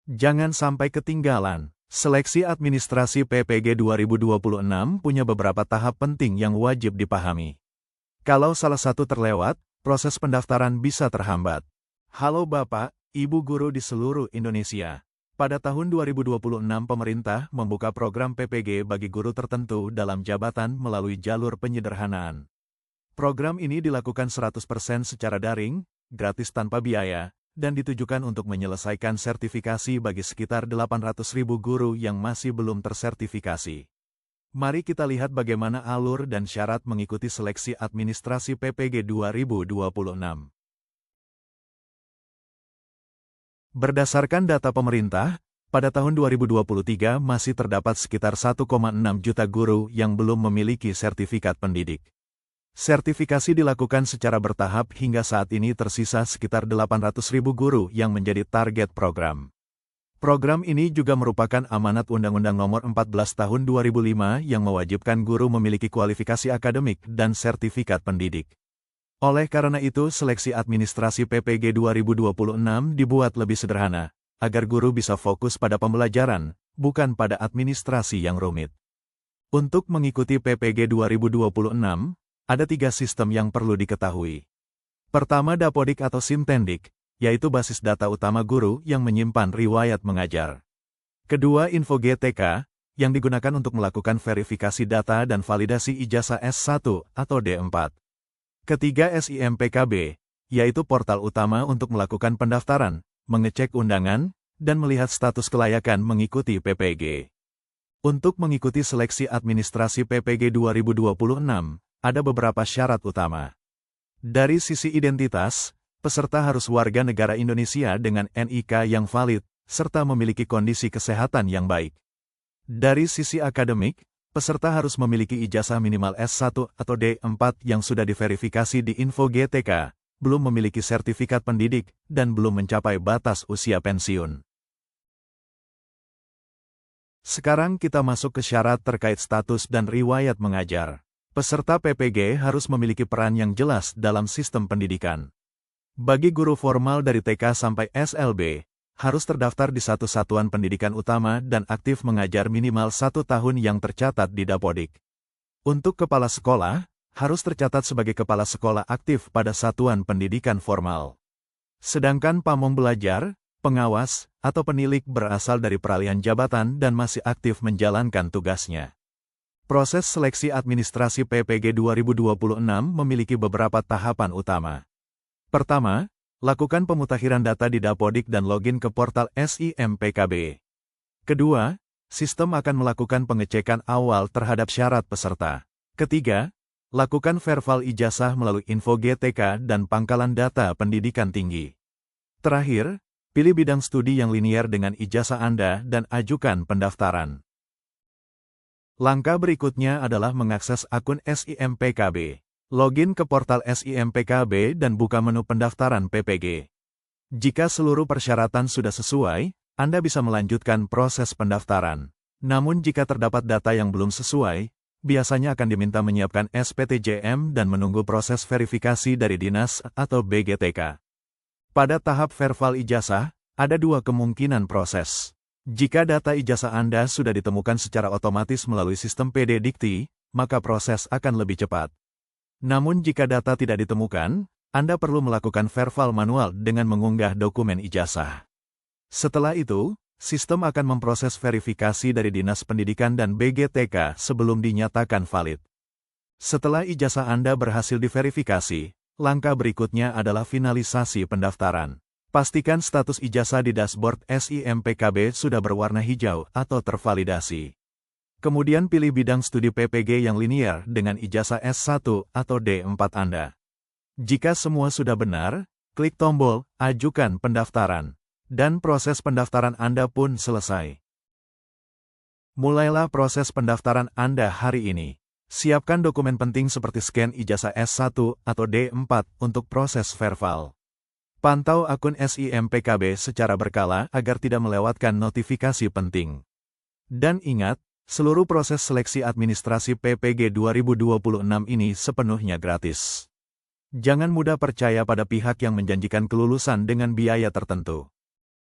Jangan sampai ketinggalan. Seleksi Administrasi PPG 2026 punya beberapa tahap penting yang wajib dipahami. Kalau salah satu terlewat, proses pendaftaran bisa terhambat. Halo Bapak, Ibu guru di seluruh Indonesia. Pada tahun 2026 pemerintah membuka program PPG bagi guru tertentu dalam jabatan melalui jalur penyederhanaan. Program ini dilakukan 100% secara daring, gratis tanpa biaya, dan ditujukan untuk menyelesaikan sertifikasi bagi sekitar 800.000 guru yang masih belum tersertifikasi. Mari kita lihat bagaimana alur dan syarat mengikuti seleksi administrasi PPG 2026. Berdasarkan data pemerintah, pada tahun 2023 masih terdapat sekitar 1,6 juta guru yang belum memiliki sertifikat pendidik. Sertifikasi dilakukan secara bertahap hingga saat ini tersisa sekitar 800.000 guru yang menjadi target program. Program ini juga merupakan amanat Undang-Undang Nomor 14 Tahun 2005 yang mewajibkan guru memiliki kualifikasi akademik dan sertifikat pendidik. Oleh karena itu, seleksi administrasi PPG 2026 dibuat lebih sederhana, agar guru bisa fokus pada pembelajaran, bukan pada administrasi yang rumit. Untuk mengikuti PPG 2026, ada 3 sistem yang perlu diketahui. Pertama, Dapodik atau Simtendik, yaitu basis data utama guru yang menyimpan riwayat mengajar. Kedua, InfoGTK, yang digunakan untuk melakukan verifikasi data dan validasi ijazah S1 atau D4. Ketiga, SIMPKB, yaitu portal utama untuk melakukan pendaftaran, mengecek undangan, dan melihat status kelayakan mengikuti PPG. Untuk mengikuti seleksi administrasi PPG 2026, ada beberapa syarat utama. Dari sisi identitas, peserta harus warga negara Indonesia dengan NIK yang valid, serta memiliki kondisi kesehatan yang baik. Dari sisi akademik, peserta harus memiliki ijazah minimal S1 atau D4 yang sudah diverifikasi di InfoGTK, belum memiliki sertifikat pendidik, dan belum mencapai batas usia pensiun. Sekarang kita masuk ke syarat terkait status dan riwayat mengajar. Peserta PPG harus memiliki peran yang jelas dalam sistem pendidikan. Bagi guru formal dari TK sampai SLB, harus terdaftar di satu satuan pendidikan utama dan aktif mengajar minimal 1 tahun yang tercatat di Dapodik. Untuk kepala sekolah, harus tercatat sebagai kepala sekolah aktif pada satuan pendidikan formal. Sedangkan pamong belajar, pengawas, atau penilik berasal dari peralihan jabatan dan masih aktif menjalankan tugasnya. Proses seleksi administrasi PPG 2026 memiliki beberapa tahapan utama. Pertama, lakukan pemutakhiran data di Dapodik dan login ke portal SIMPKB. Kedua, sistem akan melakukan pengecekan awal terhadap syarat peserta. Ketiga, lakukan verval ijazah melalui InfoGTK dan pangkalan data pendidikan tinggi. Terakhir, pilih bidang studi yang linier dengan ijazah Anda dan ajukan pendaftaran. Langkah berikutnya adalah mengakses akun SIMPKB. Login ke portal SIMPKB dan buka menu pendaftaran PPG. Jika seluruh persyaratan sudah sesuai, Anda bisa melanjutkan proses pendaftaran. Namun jika terdapat data yang belum sesuai, biasanya akan diminta menyiapkan SPTJM dan menunggu proses verifikasi dari Dinas atau BGTK. Pada tahap verval ijazah, ada 2 kemungkinan proses. Jika data ijazah Anda sudah ditemukan secara otomatis melalui sistem PD Dikti, maka proses akan lebih cepat. Namun jika data tidak ditemukan, Anda perlu melakukan verval manual dengan mengunggah dokumen ijazah. Setelah itu, sistem akan memproses verifikasi dari Dinas Pendidikan dan BGTK sebelum dinyatakan valid. Setelah ijazah Anda berhasil diverifikasi, langkah berikutnya adalah finalisasi pendaftaran. Pastikan status ijazah di dashboard SIMPKB sudah berwarna hijau atau tervalidasi. Kemudian pilih bidang studi PPG yang linier dengan ijazah S1 atau D4 Anda. Jika semua sudah benar, klik tombol "Ajukan pendaftaran", dan proses pendaftaran Anda pun selesai. Mulailah proses pendaftaran Anda hari ini. Siapkan dokumen penting seperti scan ijazah S1 atau D4 untuk proses verval. Pantau akun SIMPKB secara berkala agar tidak melewatkan notifikasi penting. Dan ingat, seluruh proses seleksi administrasi PPG 2026 ini sepenuhnya gratis. Jangan mudah percaya pada pihak yang menjanjikan kelulusan dengan biaya tertentu.